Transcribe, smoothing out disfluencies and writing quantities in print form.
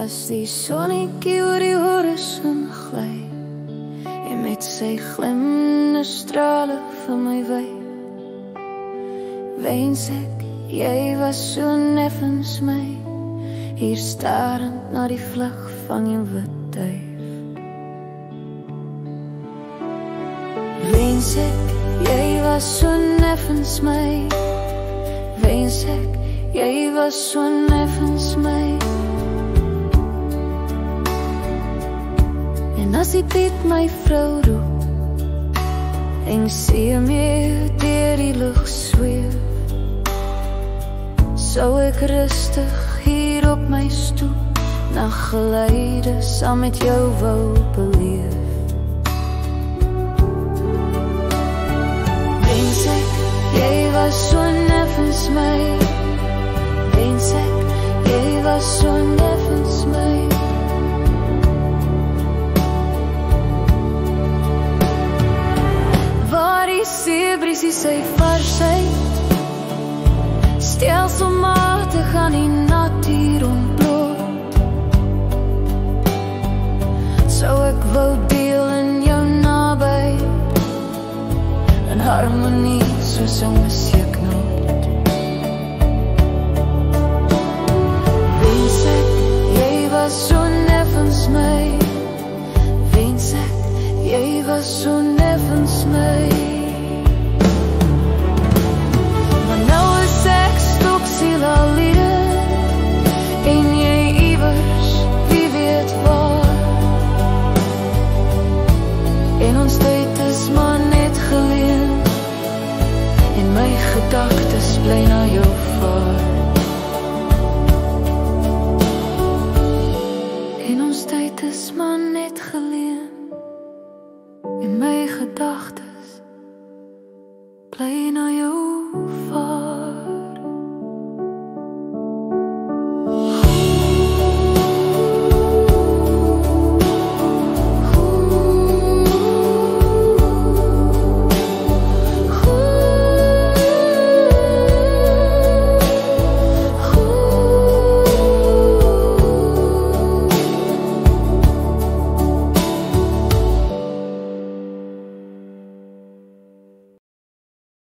As die sonnetjie oor die horison gly en met sy glimmende strale van my wy, wens ek jy was so neffens my, hier starend na die vlug van jou wit duif. Wens ek jy was so neffens my, wens ek jy was so neffens my. En as die Piet my vrou roep en sê meer deur die lug sweef, sou ek rustig hier op my stoep na geleide saam met jou wou beleef. Wens ek jy was so neffens my, wens ek jy was so neffens my. Seebriesie sy varsheid stelselmatig aan die natuur ontbloot, sou ek wou deel in jou naby, in harmonie soos 'n musieknoot. Wens ek jy was so neffens my, wens ek jy was so neffens my. En jy iewers, wie weet waar, en ons tyd is maar net geleen, en my gedagtes bly na jou vaar. En ons tyd is maar net geleen, en my gedagtes bly na jou